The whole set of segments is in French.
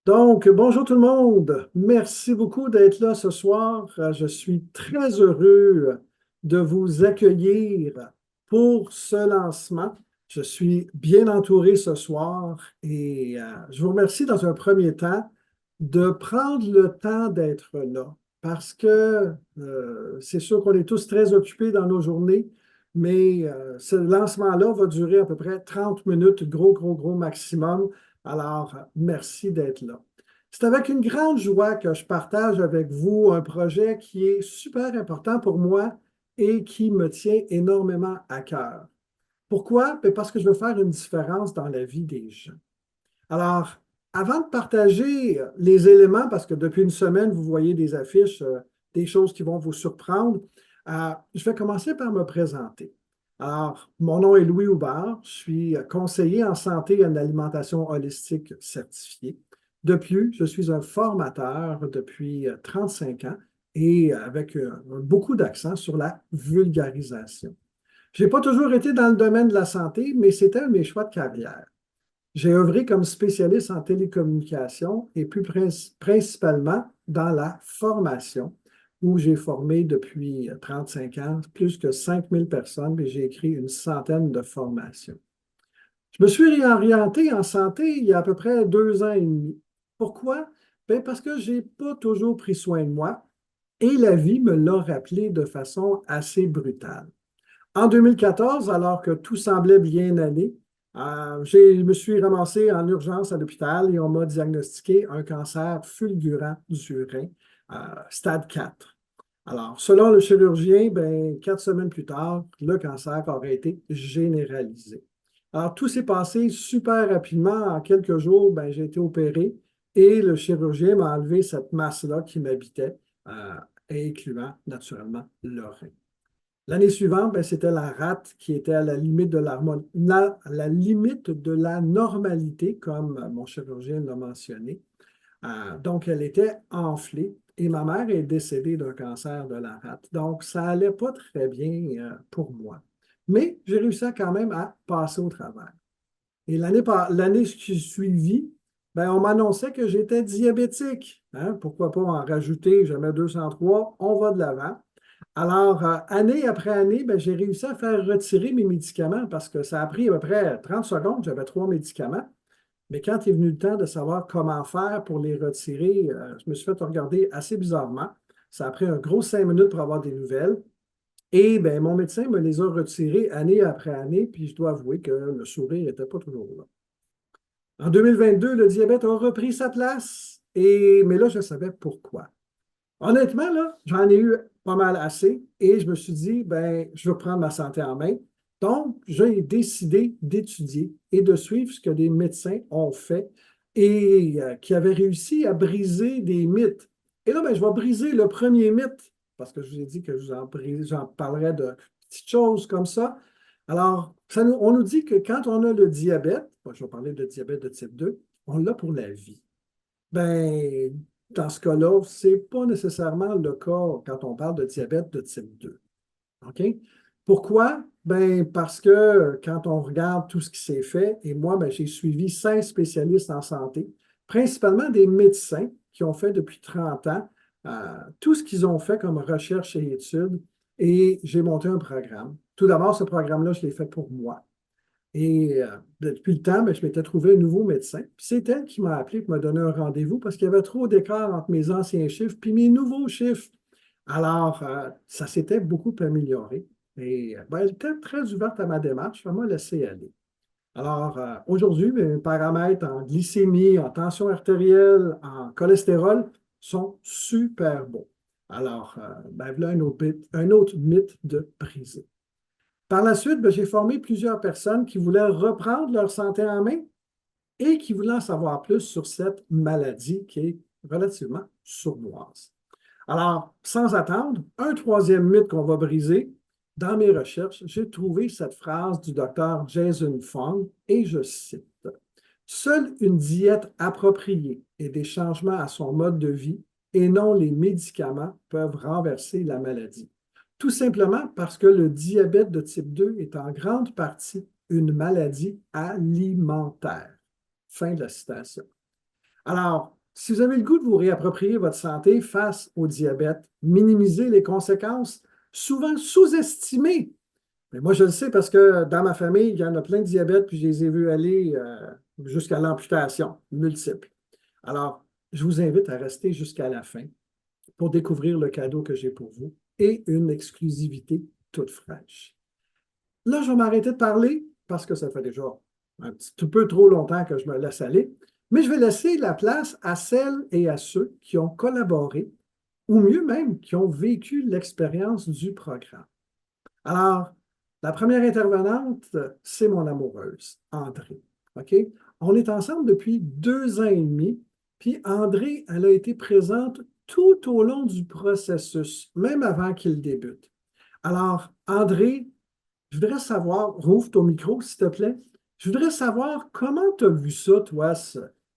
Donc, bonjour tout le monde. Merci beaucoup d'être là ce soir. Je suis très heureux de vous accueillir pour ce lancement. Je suis bien entouré ce soir et je vous remercie dans un premier temps de prendre le temps d'être là parce que c'est sûr qu'on est tous très occupés dans nos journées, mais ce lancement-là va durer à peu près 30 minutes, gros, gros, gros maximum. Alors, merci d'être là. C'est avec une grande joie que je partage avec vous un projet qui est super important pour moi et qui me tient énormément à cœur. Pourquoi? Ben, parce que je veux faire une différence dans la vie des gens. Alors, avant de partager les éléments, parce que depuis une semaine, vous voyez des affiches, des choses qui vont vous surprendre, je vais commencer par me présenter. Alors, mon nom est Louis Houbert, je suis conseiller en santé et en alimentation holistique certifié. De plus, je suis un formateur depuis 35 ans et avec beaucoup d'accent sur la vulgarisation. Je n'ai pas toujours été dans le domaine de la santé, mais c'était un de mes choix de carrière. J'ai œuvré comme spécialiste en télécommunication et plus principalement dans la formation, où j'ai formé depuis 35 ans plus que 5000 personnes et j'ai écrit une centaine de formations. Je me suis réorienté en santé il y a à peu près 2 ans et demi. Pourquoi? Ben parce que je n'ai pas toujours pris soin de moi et la vie me l'a rappelé de façon assez brutale. En 2014, alors que tout semblait bien aller, je me suis ramassé en urgence à l'hôpital et on m'a diagnostiqué un cancer fulgurant du rein, stade 4. Alors, selon le chirurgien, ben, 4 semaines plus tard, le cancer aurait été généralisé. Alors, tout s'est passé super rapidement. En quelques jours, ben, j'ai été opéré et le chirurgien m'a enlevé cette masse-là qui m'habitait, incluant naturellement le rein. L'année suivante, ben, c'était la rate qui était à la limite de la limite de la normalité, comme mon chirurgien l'a mentionné. Donc, elle était enflée et ma mère est décédée d'un cancer de la rate. Donc, ça n'allait pas très bien pour moi. Mais j'ai réussi quand même à passer au travers. Et l'année qui suivit, ben, on m'annonçait que j'étais diabétique. Hein? Pourquoi pas en rajouter? J'avais 203, on va de l'avant. Alors, année après année, ben, j'ai réussi à faire retirer mes médicaments parce que ça a pris à peu près 30 secondes. J'avais 3 médicaments. Mais quand il est venu le temps de savoir comment faire pour les retirer, je me suis fait regarder assez bizarrement. Ça a pris un gros 5 minutes pour avoir des nouvelles. Et ben, mon médecin me les a retirés année après année, puis je dois avouer que le sourire n'était pas toujours là. En 2022, le diabète a repris sa place, mais là, je savais pourquoi. Honnêtement, là, j'en ai eu pas mal assez et je me suis dit, ben, je veux prendre ma santé en main. Donc, j'ai décidé d'étudier et de suivre ce que des médecins ont fait et qui avaient réussi à briser des mythes. Et là, ben, je vais briser le premier mythe parce que je vous ai dit que j'en parlerai de petites choses comme ça. Alors, on nous dit que quand on a le diabète, je vais parler de diabète de type 2, on l'a pour la vie. Ben, dans ce cas-là, ce n'est pas nécessairement le cas quand on parle de diabète de type 2. OK? Pourquoi? Ben, parce que quand on regarde tout ce qui s'est fait, et moi, ben, j'ai suivi 5 spécialistes en santé, principalement des médecins qui ont fait depuis 30 ans tout ce qu'ils ont fait comme recherche et études, et j'ai monté un programme. Tout d'abord, ce programme-là, je l'ai fait pour moi. Et depuis le temps, ben, je m'étais trouvé un nouveau médecin. Puis c'est elle qui m'a appelé pour me donner un rendez-vous parce qu'il y avait trop d'écart entre mes anciens chiffres puis mes nouveaux chiffres. Alors, ça s'était beaucoup amélioré. Et ben, elle était très ouverte à ma démarche. Elle m'a laissé aller. Alors, aujourd'hui, mes paramètres en glycémie, en tension artérielle, en cholestérol sont super bons. Alors, ben, voilà un autre mythe de brisé. Par la suite, ben, j'ai formé plusieurs personnes qui voulaient reprendre leur santé en main et qui voulaient en savoir plus sur cette maladie qui est relativement sournoise. Alors, sans attendre, un troisième mythe qu'on va briser, dans mes recherches, j'ai trouvé cette phrase du docteur Jason Fung et je cite, seule une diète appropriée et des changements à son mode de vie et non les médicaments peuvent renverser la maladie. Tout simplement parce que le diabète de type 2 est en grande partie une maladie alimentaire. Fin de la citation. Alors, si vous avez le goût de vous réapproprier votre santé face au diabète, minimiser les conséquences souvent sous-estimées. Mais moi, je le sais parce que dans ma famille, il y en a plein de diabète, puis je les ai vus aller jusqu'à l'amputation multiple. Alors, je vous invite à rester jusqu'à la fin pour découvrir le cadeau que j'ai pour vous et une exclusivité toute fraîche. Là, je vais m'arrêter de parler parce que ça fait déjà un petit peu trop longtemps que je me laisse aller, mais je vais laisser la place à celles et à ceux qui ont collaboré, ou mieux même, qui ont vécu l'expérience du programme. Alors, la première intervenante, c'est mon amoureuse, André. OK? On est ensemble depuis 2 ans et demi, puis André, elle a été présente tout au long du processus, même avant qu'il débute. Alors, André, je voudrais savoir, rouvre ton micro, s'il te plaît. Je voudrais savoir comment tu as vu ça, toi,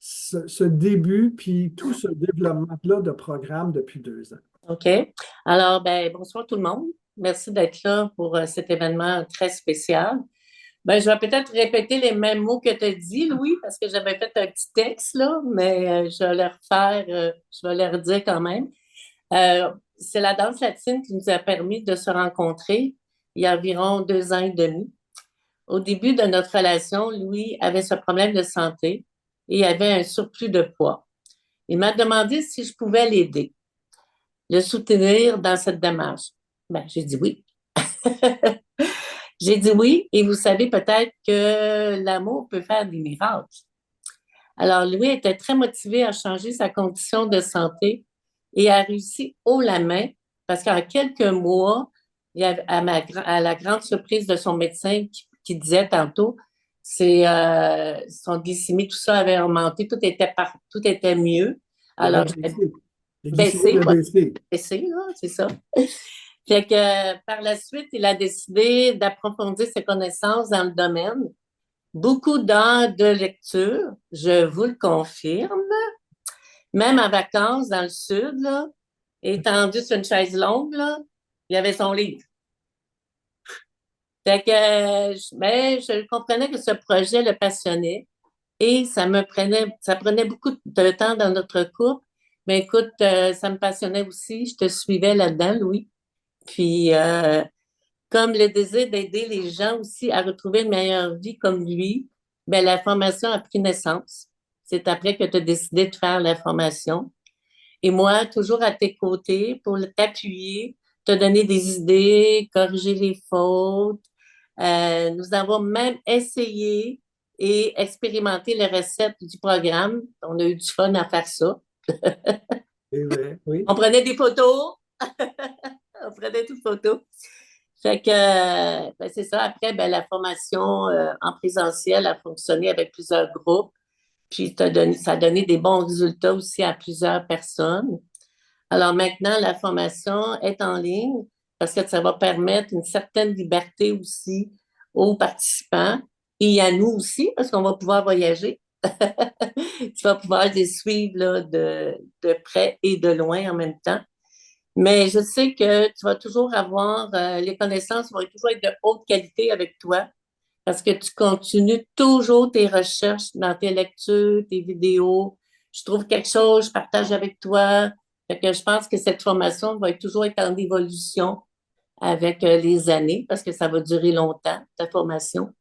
ce début, puis tout ce développement-là de programme depuis 2 ans. OK. Alors, ben, bonsoir tout le monde. Merci d'être là pour cet événement très spécial. Ben, je vais peut-être répéter les mêmes mots que tu as dit, Louis, parce que j'avais fait un petit texte, là, mais je vais le refaire, je vais le redire quand même. C'est la danse latine qui nous a permis de se rencontrer il y a environ 2 ans et demi. Au début de notre relation, Louis avait ce problème de santé et avait un surplus de poids. Il m'a demandé si je pouvais l'aider, le soutenir dans cette démarche. Ben, j'ai dit oui. J'ai dit oui, et vous savez peut-être que l'amour peut faire des miracles. Alors, Louis était très motivé à changer sa condition de santé et a réussi haut la main parce qu'en quelques mois, il y avait, à la grande surprise de son médecin qui disait tantôt, son glycémie, tout ça avait augmenté, tout était mieux. Il avait Alors, j'ai baissé. Les glycémies baissé, avaient ouais, baissé. baissé, là, c'est ça. Fait que par la suite, il a décidé d'approfondir ses connaissances dans le domaine. Beaucoup d'heures de lecture, je vous le confirme. Même en vacances dans le sud, là, étendu sur une chaise longue, là, il y avait son livre. Fait que, mais je comprenais que ce projet le passionnait et ça prenait beaucoup de temps dans notre couple. Mais écoute, ça me passionnait aussi. Je te suivais là-dedans, Louis. Puis, comme le désir d'aider les gens aussi à retrouver une meilleure vie comme lui, ben, la formation a pris naissance. C'est après que tu as décidé de faire la formation. Et moi, toujours à tes côtés pour t'appuyer, te donner des idées, corriger les fautes. Nous avons même essayé et expérimenté les recettes du programme. On a eu du fun à faire ça. C'est vrai, oui. On prenait des photos. On prenait toutes photos. Fait que, ben, c'est ça. Après, ben, la formation en présentiel a fonctionné avec plusieurs groupes. Puis, ça a donné des bons résultats aussi à plusieurs personnes. Alors maintenant, la formation est en ligne parce que ça va permettre une certaine liberté aussi aux participants et à nous aussi parce qu'on va pouvoir voyager. Tu vas pouvoir les suivre là, de près et de loin en même temps. Mais je sais que tu vas toujours avoir, les connaissances vont toujours être de haute qualité avec toi parce que tu continues toujours tes recherches dans tes lectures, tes vidéos. Je trouve quelque chose, je partage avec toi. Fait que je pense que cette formation va toujours être en évolution avec les années parce que ça va durer longtemps, ta formation.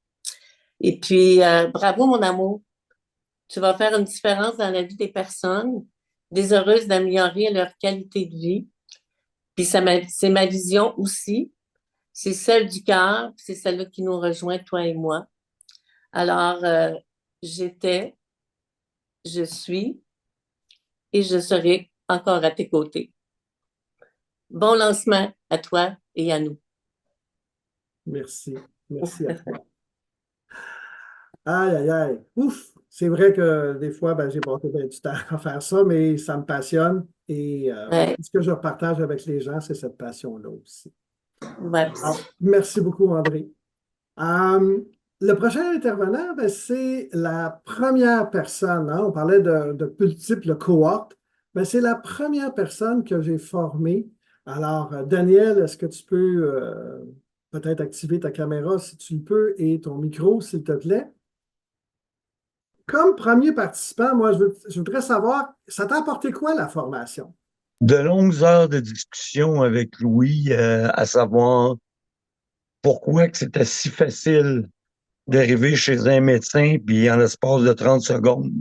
Et puis, bravo, mon amour. Tu vas faire une différence dans la vie des personnes, désireuses d'améliorer leur qualité de vie. Puis, c'est ma vision aussi. C'est celle du cœur, puis c'est celle-là qui nous rejoint, toi et moi. Alors, j'étais, je suis et je serai encore à tes côtés. Bon lancement à toi et à nous. Merci. Merci à toi. Aïe, aïe, aïe. Ouf! C'est vrai que des fois, ben, j'ai passé bien du temps à faire ça, mais ça me passionne. Et Ouais, ce que je partage avec les gens, c'est cette passion-là aussi. ouais. Alors, merci beaucoup, André. Euh, le prochain intervenant, ben, c'est la première personne, hein. On parlait de multiples cohortes. Ben, c'est la première personne que j'ai formée. Alors, Daniel, est-ce que tu peux peut-être activer ta caméra si tu le peux et ton micro, s'il te plaît? comme premier participant, moi, je voudrais savoir, ça t'a apporté quoi la formation? De longues heures de discussion avec Louis, à savoir pourquoi que c'était si facile d'arriver chez un médecin, puis en l'espace de 30 secondes,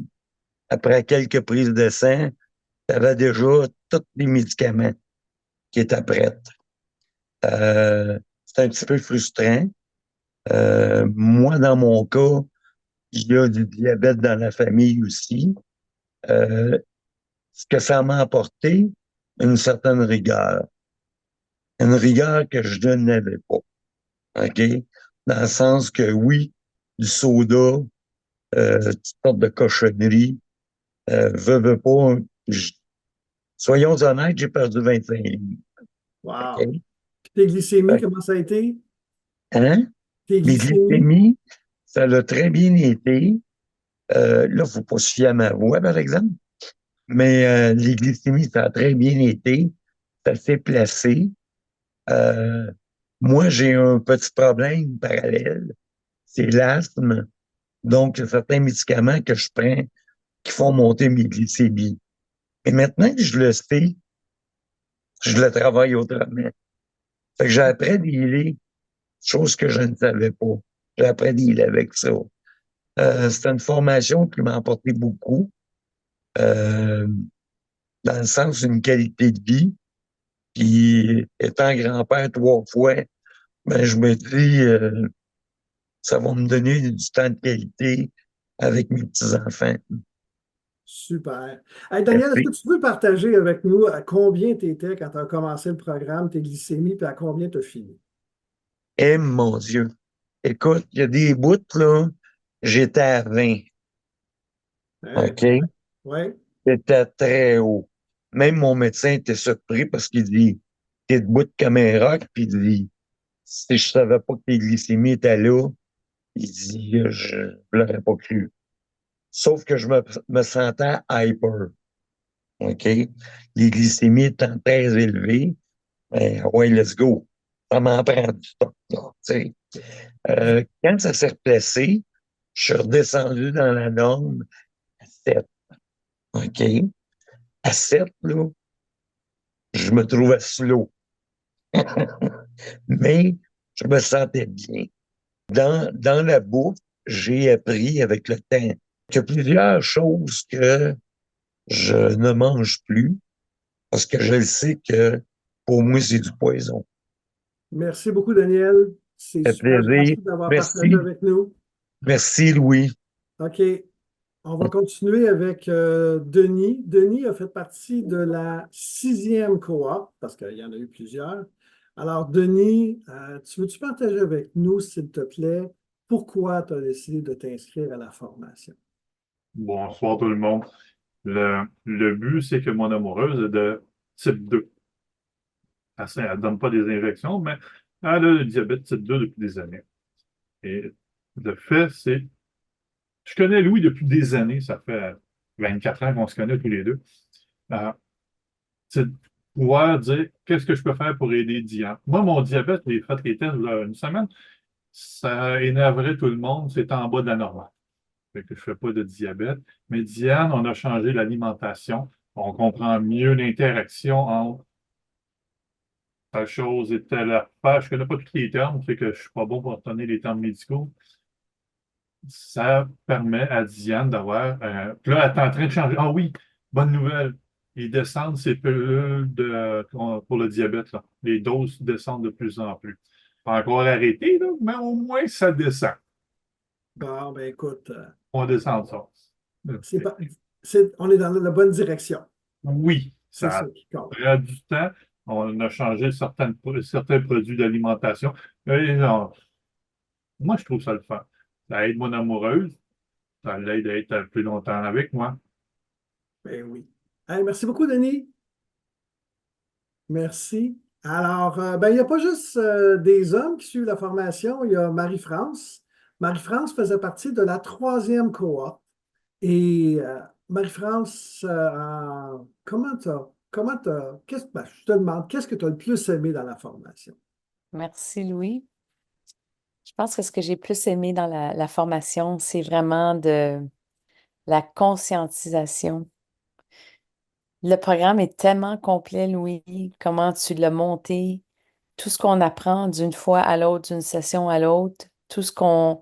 après quelques prises de sang, tu avais déjà tous les médicaments qui étaient prêts. C'est un petit peu frustrant. Moi, dans mon cas, il y a du diabète dans la famille aussi. Euh, Ce que ça m'a apporté, une certaine rigueur. Une rigueur que je n'avais pas. OK? Dans le sens que oui, du soda, toutes sortes de cochonneries, veux pas. je- Soyons honnêtes, j'ai perdu 25 livres. Wow. OK? Puis tes glycémies, Fait comment ça a été? Hein? Tes Mes glycémies? glycémies, ça l'a très bien été. Là, faut pas se fier à ma voix, par exemple. Mais les glycémies, ça a très bien été. Ça s'est placé. Euh, Moi, j'ai un petit problème parallèle. C'est l'asthme. Donc, il y a certains médicaments que je prends qui font monter mes glycémies. Et maintenant que je le sais, je le travaille autrement. Fait que j'ai appris à dealer, chose que je ne savais pas. J'ai appris à dealer avec ça. C'est une formation qui m'a apporté beaucoup, euh, dans le sens d'une qualité de vie. Puis, étant grand-père 3 fois, ben, je me dis, ça va me donner du temps de qualité avec mes petits-enfants. Super. Hey, Daniel, est-ce que Merci. tu peux partager avec nous à combien tu étais quand tu as commencé le programme, tes glycémies, puis à combien tu as fini? Eh, mon Dieu. Écoute, il y a des bouts, là, j'étais à 20. Hein? OK? Ouais. J'étais très haut. Même mon médecin était surpris parce qu'il dit, t'es debout comme un roc, puis il dit, si je savais pas que tes glycémies étaient là, il dit, je l'aurais pas cru. Sauf que me sentais hyper. OK? Les glycémies étant très élevées, ben, ouais, let's go. Ça m'en prend du temps, là, tu sais. Quand ça s'est replacé, je suis redescendu dans la norme à 7. OK? À 7, là, je me trouvais slow. Mais je me sentais bien. Dans la bouffe, j'ai appris avec le temps qu'il y a plusieurs choses que je ne mange plus parce que je le sais que pour moi, c'est du poison. Merci beaucoup, Daniel. C'est Ça fait super. plaisir. Merci d'avoir partagé Merci. avec nous. Merci, Louis. OK. On va continuer avec Denis. Denis a fait partie de la 6e cohorte, parce qu'il y en a eu plusieurs. Alors, Denis, tu veux-tu partager avec nous, s'il te plaît, pourquoi tu as décidé de t'inscrire à la formation? Bonsoir tout le monde. Le but, c'est que mon amoureuse est de type 2. Elle ne donne pas des injections, mais elle a le diabète type 2 depuis des années. Et le fait, c'est... Je connais Louis depuis des années. Ça fait 24 ans qu'on se connaît tous les deux. Euh, c'est de pouvoir dire qu'est-ce que je peux faire pour aider Diane. Moi, mon diabète, j'ai fait les tests il y a une semaine. Ça énerverait tout le monde. C'est en bas de la normale. Fait que je ne fais pas de diabète. Mais Diane, on a changé l'alimentation. On comprend mieux l'interaction entre telle chose et telle affaire. Je ne connais pas tous les termes, fait que je ne suis pas bon pour donner les termes médicaux. Ça permet à Diane d'avoir. Puis là, elle est en train de changer. Ah oui, bonne nouvelle. Ils descendent ces pilules pour le diabète, là. Les doses descendent de plus en plus. Pas encore arrêté, là, mais au moins ça descend. Bon, ben écoute, On descend ça. c'est pas, on est dans la bonne direction. Oui, C'est ça ça qui compte. prend du temps. On a changé certains produits d'alimentation. Et non, moi, je trouve ça le fun. Ça aide mon amoureuse. Ça l'aide à être plus longtemps avec moi. Ben oui. Hey, merci beaucoup, Denis. Merci. Alors, ben, il n'y a pas juste des hommes qui suivent la formation, il y a Marie-France. Marie-France faisait partie de la 3e cohorte. Et Marie-France, ben, je te demande, qu'est-ce que tu as le plus aimé dans la formation? Merci, Louis. Je pense que ce que j'ai plus aimé dans la formation, c'est vraiment la conscientisation. Le programme est tellement complet, Louis, comment tu l'as monté, tout ce qu'on apprend d'une fois à l'autre, d'une session à l'autre, tout ce qu'on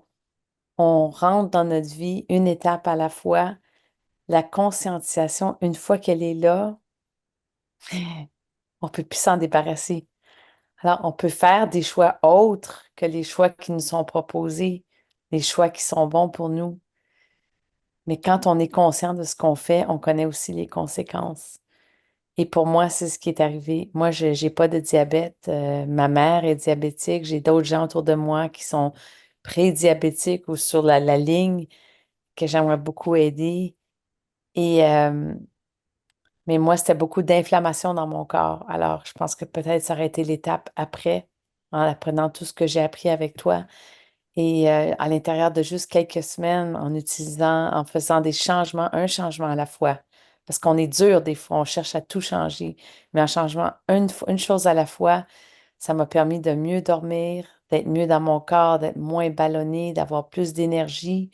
rentre dans notre vie, une étape à la fois, la conscientisation, une fois qu'elle est là, on ne peut plus s'en débarrasser. Alors, on peut faire des choix autres que les choix qui nous sont proposés, les choix qui sont bons pour nous. Mais quand on est conscient de ce qu'on fait, on connaît aussi les conséquences. Et pour moi, c'est ce qui est arrivé. Moi, je n'ai pas de diabète. Ma mère est diabétique. J'ai d'autres gens autour de moi qui sont pré-diabétiques ou sur la ligne que j'aimerais beaucoup aider. Et, mais moi, c'était beaucoup d'inflammation dans mon corps. Alors, je pense que peut-être ça aurait été l'étape après, en apprenant tout ce que j'ai appris avec toi. Et à l'intérieur de juste quelques semaines, en utilisant, en faisant des changements, un changement à la fois. Parce qu'on est dur des fois, on cherche à tout changer. Mais en changeant une chose à la fois, ça m'a permis de mieux dormir, d'être mieux dans mon corps, d'être moins ballonné, d'avoir plus d'énergie.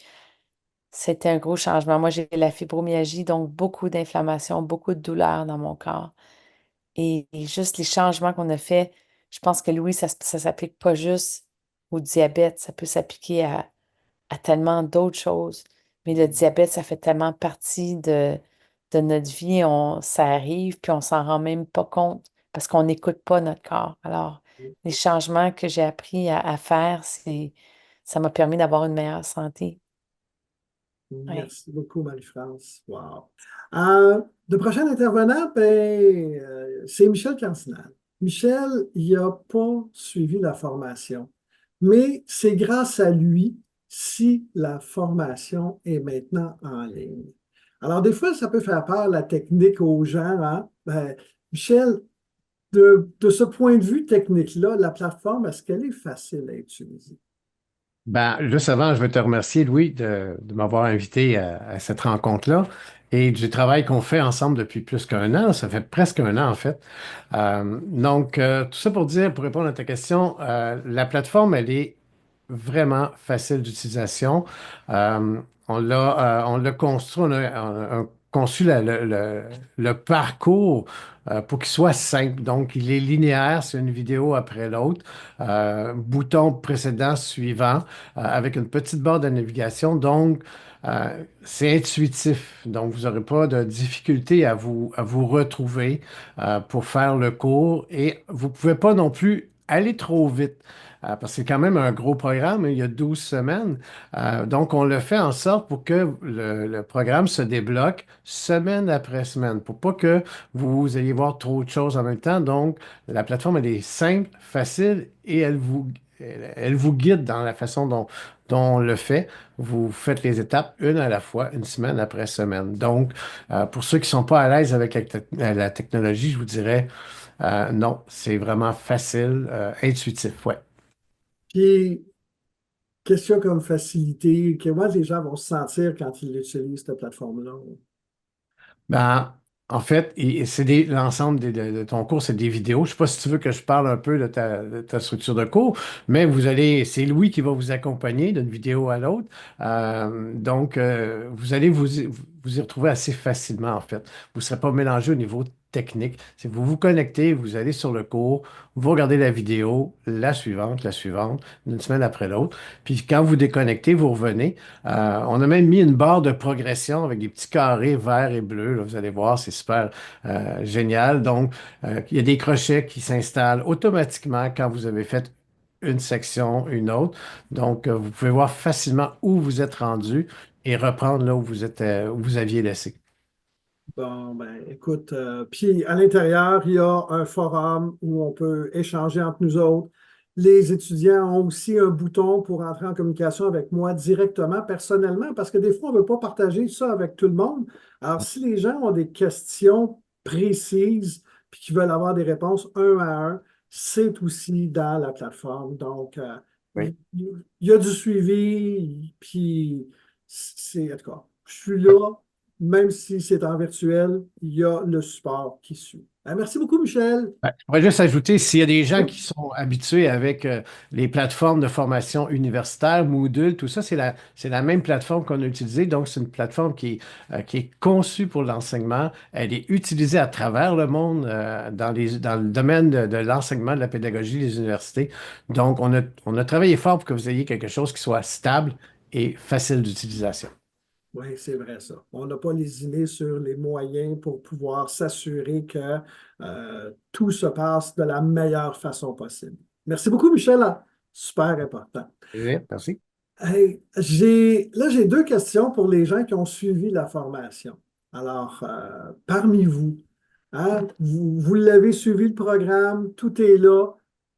C'était un gros changement. Moi, j'ai la fibromyalgie, donc beaucoup d'inflammation, beaucoup de douleur dans mon corps. Et juste les changements qu'on a faits, je pense que Louis, ça ne s'applique pas juste au diabète, ça peut s'appliquer à tellement d'autres choses. Mais le diabète, ça fait tellement partie de notre vie, ça arrive, puis on s'en rend même pas compte parce qu'on n'écoute pas notre corps. Alors, les changements que j'ai appris à faire, ça m'a permis d'avoir une meilleure santé. Ouais. Merci beaucoup, Marie-France. Wow. Le prochain intervenant, c'est Michel Cantinal. Michel, il n'a pas suivi la formation, mais c'est grâce à lui si la formation est maintenant en ligne. Alors, des fois, ça peut faire peur, la technique aux gens, hein? Michel, de ce point de vue technique-là, la plateforme, est-ce qu'elle est facile à utiliser? Ben, juste avant, je veux te remercier, Louis, de m'avoir invité à cette rencontre-là et du travail qu'on fait ensemble depuis plus qu'un an. Ça fait presque un an, en fait. Tout ça pour dire, pour répondre à ta question, la plateforme, elle est vraiment facile d'utilisation. On l'a construit, on a conçu le parcours pour qu'il soit simple. Donc, il est linéaire, c'est une vidéo après l'autre. Bouton précédent, suivant, avec une petite barre de navigation. Donc, c'est intuitif. Donc, vous n'aurez pas de difficulté à vous retrouver pour faire le cours. Et vous ne pouvez pas non plus aller trop vite. Parce que c'est quand même un gros programme, hein, il y a 12 semaines. Donc, on le fait en sorte pour que le programme se débloque semaine après semaine, pour pas que vous ayez voir trop de choses en même temps. Donc, la plateforme, elle est simple, facile et elle vous guide dans la façon dont on le fait. Vous faites les étapes une à la fois, une semaine après semaine. Donc, pour ceux qui ne sont pas à l'aise avec la technologie, je vous dirais non, c'est vraiment facile, intuitif, ouais. Puis, question comme facilité, comment les gens vont se sentir quand ils utilisent cette plateforme-là? Ben, en fait, l'ensemble de ton cours, c'est des vidéos. Je ne sais pas si tu veux que je parle un peu de ta structure de cours, mais c'est Louis qui va vous accompagner d'une vidéo à l'autre. Vous allez vous y retrouver assez facilement, en fait. Vous ne serez pas mélangé au niveau technique. Si vous vous connectez, vous allez sur le cours, vous regardez la suivante, une semaine après l'autre. Puis quand vous déconnectez, vous revenez. On a même mis une barre de progression avec des petits carrés verts et bleus. Là, vous allez voir, c'est super génial. Donc, il y a des crochets qui s'installent automatiquement quand vous avez fait une section, une autre. Donc, vous pouvez voir facilement où vous êtes rendu et reprendre là où vous aviez laissé. Bon, ben, écoute, puis à l'intérieur, il y a un forum où on peut échanger entre nous autres. Les étudiants ont aussi un bouton pour entrer en communication avec moi directement, personnellement, parce que des fois, on ne veut pas partager ça avec tout le monde. Alors, si les gens ont des questions précises puis qui veulent avoir des réponses un à un, c'est aussi dans la plateforme. Donc, Oui. il y a du suivi, puis en tout cas, je suis là. Même si c'est en virtuel, il y a le support qui suit. Merci beaucoup, Michel. Ouais, je pourrais juste ajouter, s'il y a des gens qui sont habitués avec les plateformes de formation universitaire, Moodle, tout ça, c'est la même plateforme qu'on a utilisée. Donc, c'est une plateforme qui est conçue pour l'enseignement. Elle est utilisée à travers le monde dans le domaine de l'enseignement, de la pédagogie des universités. Donc, on a travaillé fort pour que vous ayez quelque chose qui soit stable et facile d'utilisation. Oui, c'est vrai ça. On n'a pas lésiné sur les moyens pour pouvoir s'assurer que tout se passe de la meilleure façon possible. Merci beaucoup, Michel. Super important. Oui, merci. Hey, là, j'ai deux questions pour les gens qui ont suivi la formation. Alors, parmi vous, hein, vous l'avez suivi le programme, tout est là.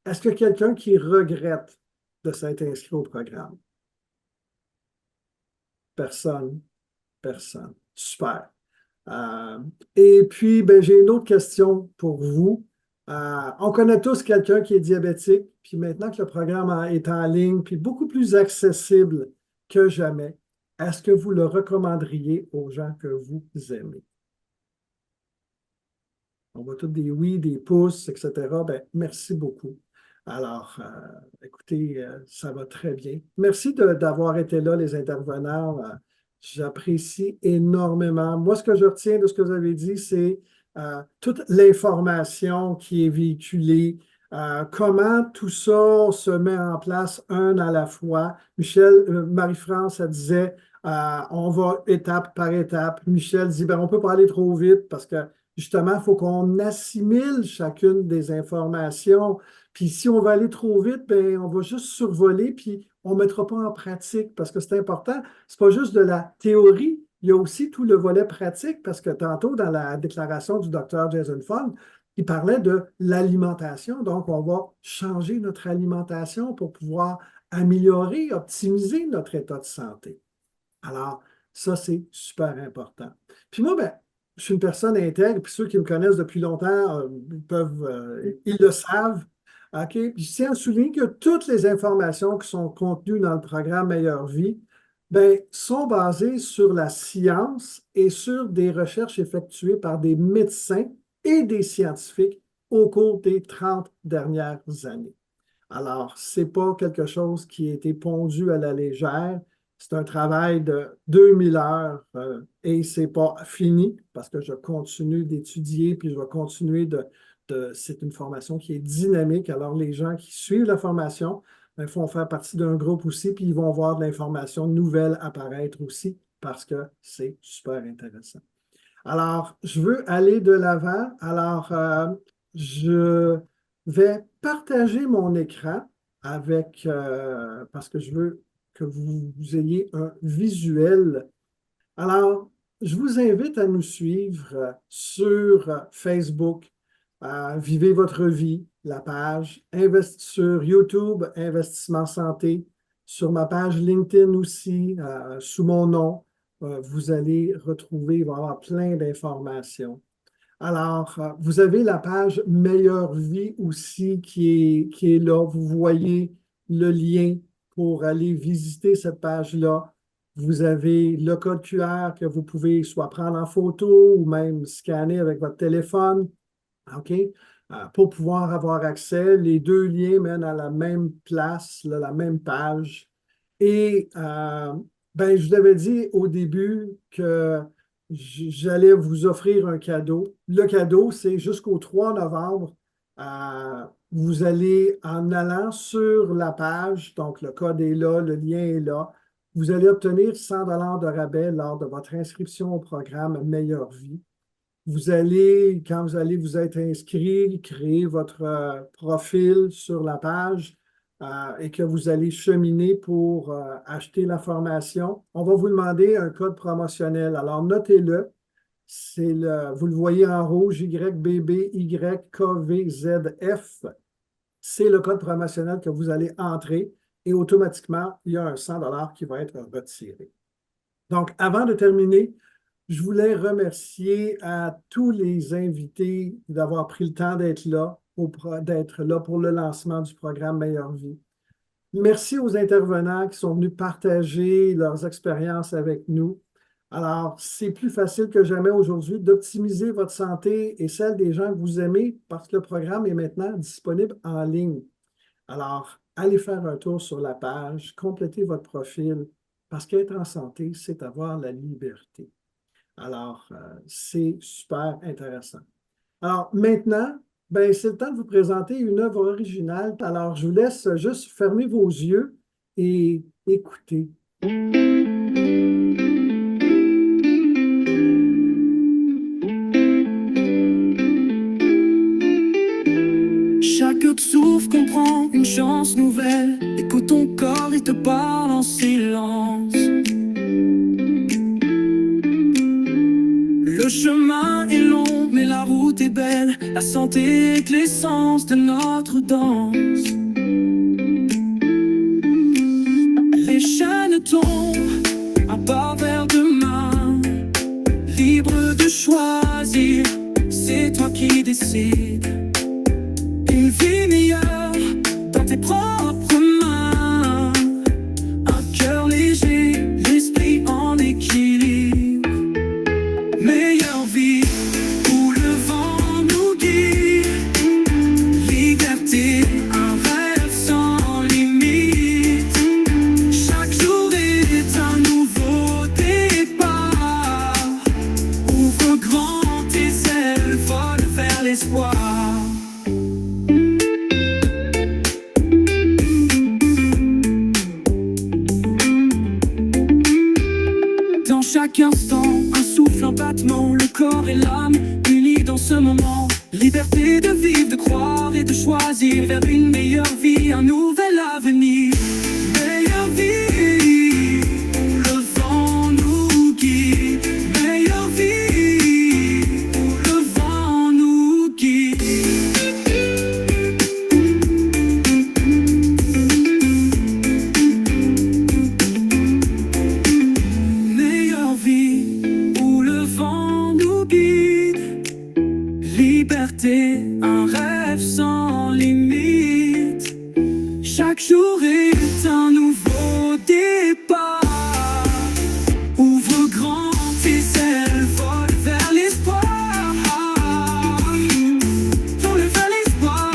Est-ce qu'il y a quelqu'un qui regrette de s'être inscrit au programme? Personne. Personne. Super. Euh, et puis, ben, j'ai une autre question pour vous. On connaît tous quelqu'un qui est diabétique, puis maintenant que le programme est en ligne, puis beaucoup plus accessible que jamais, est-ce que vous le recommanderiez aux gens que vous aimez? On voit tous des oui, des pouces, etc. Ben, merci beaucoup. Alors, écoutez, ça va très bien. Merci d'avoir été là, les intervenants. J'apprécie énormément. Moi, ce que je retiens de ce que vous avez dit, c'est toute l'information qui est véhiculée, comment tout ça se met en place un à la fois. Michel, Marie-France, elle disait, on va étape par étape. Michel dit, ben, on ne peut pas aller trop vite parce que justement, il faut qu'on assimile chacune des informations. Puis si on va aller trop vite, ben, on va juste survoler, puis on ne mettra pas en pratique parce que c'est important. Ce n'est pas juste de la théorie, il y a aussi tout le volet pratique parce que tantôt, dans la déclaration du docteur Jason Fung, il parlait de l'alimentation. Donc, on va changer notre alimentation pour pouvoir améliorer, optimiser notre état de santé. Alors, ça, c'est super important. Puis moi, ben, je suis une personne intègre, puis ceux qui me connaissent depuis longtemps, ils le savent. OK? Puis je tiens à souligner que toutes les informations qui sont contenues dans le programme Meilleure Vie, ben, sont basées sur la science et sur des recherches effectuées par des médecins et des scientifiques au cours des 30 dernières années. Alors, ce n'est pas quelque chose qui a été pondu à la légère. C'est un travail de 2000 heures et ce n'est pas fini parce que je continue d'étudier puis je vais continuer c'est une formation qui est dynamique. Alors, les gens qui suivent la formation ben, font faire partie d'un groupe aussi puis ils vont voir de l'information nouvelle apparaître aussi parce que c'est super intéressant. Alors, je veux aller de l'avant. Alors, je vais partager mon écran parce que je veux que vous ayez un visuel. Alors, je vous invite à nous suivre sur Facebook, Vivez votre vie, la page, sur YouTube, Investissement Santé, sur ma page LinkedIn aussi, sous mon nom. Vous allez retrouver, il va y avoir plein d'informations. Alors, vous avez la page Meilleure Vie aussi qui est là. Vous voyez le lien pour aller visiter cette page-là. Vous avez le code QR que vous pouvez soit prendre en photo ou même scanner avec votre téléphone. OK? Pour pouvoir avoir accès, les deux liens mènent à la même place, là, la même page. Et ben, je vous avais dit au début que j'allais vous offrir un cadeau. Le cadeau, c'est jusqu'au 3 novembre. Vous allez, en allant sur la page, donc le code est là, le lien est là, vous allez obtenir 100 de rabais lors de votre inscription au programme Meilleure Vie. Vous allez, quand vous allez vous être inscrit, créer votre profil sur la page et que vous allez cheminer pour acheter la formation. On va vous demander un code promotionnel. Alors, notez-le. Vous le voyez en rouge, YBBYKVZF. C'est le code promotionnel que vous allez entrer et automatiquement, il y a un 100 qui va être retiré. Donc, avant de terminer, je voulais remercier à tous les invités d'avoir pris le temps d'être là pour le lancement du programme Meilleure Vie. Merci aux intervenants qui sont venus partager leurs expériences avec nous. Alors, c'est plus facile que jamais aujourd'hui d'optimiser votre santé et celle des gens que vous aimez parce que le programme est maintenant disponible en ligne. Alors, allez faire un tour sur la page, complétez votre profil parce qu'être en santé, c'est avoir la liberté. Alors, c'est super intéressant. Alors, maintenant, ben, c'est le temps de vous présenter une œuvre originale. Alors, je vous laisse juste fermer vos yeux et écouter. Chaque autre souffle comprend une chance nouvelle. Écoute ton corps, il te parle en silence. Le chemin est long, mais la route est belle. La santé est l'essence de notre danse. Les chaînes tombent, un pas vers demain. Libre de choisir, c'est toi qui décides. Une vie meilleure dans tes propres mains. Un cœur léger, l'esprit en équilibre. Meilleure vie où le vent nous guide. Liberté, un rêve sans limite. Chaque jour est un nouveau départ. Ouvre grand tes ailes, vole vers l'espoir. Dans chaque instant, un souffle, un battement, le corps et l'âme unis dans ce moment. Liberté de vivre, de croire et de choisir vers une meilleure vie, un nouvel avenir. Meilleure vie où le vent nous guide. Meilleure vie où le vent nous guide. Meilleure vie où le vent nous guide. Liberté, un rêve sans limite. Chaque jour est un nouveau départ. Ouvre grand tes ailes, vole vers l'espoir. Vole vers l'espoir.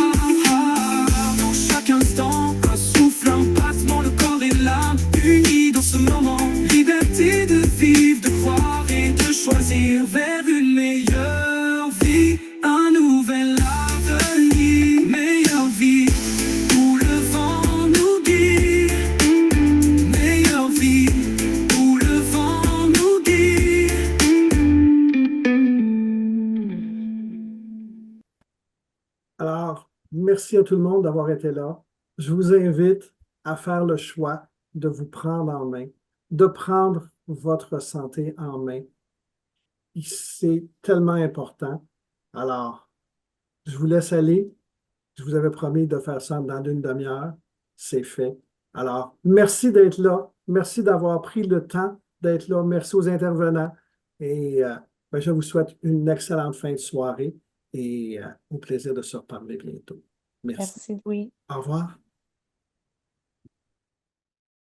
Dans chaque instant, un souffle, un battement, le corps et l'âme unis dans ce moment. Liberté de vivre, de croire et de choisir vers une meilleure vie, un nouvel avenir. Meilleure vie où le vent nous guide. Meilleure vie où le vent nous guide. Alors, merci à tout le monde d'avoir été là. Je vous invite à faire le choix de vous prendre en main, de prendre votre santé en main. C'est tellement important. Alors, je vous laisse aller. Je vous avais promis de faire ça dans une demi-heure. C'est fait. Alors, merci d'être là. Merci d'avoir pris le temps d'être là. Merci aux intervenants. Et ben, je vous souhaite une excellente fin de soirée et au plaisir de se reparler bientôt. Merci. Merci, Louis. Au revoir.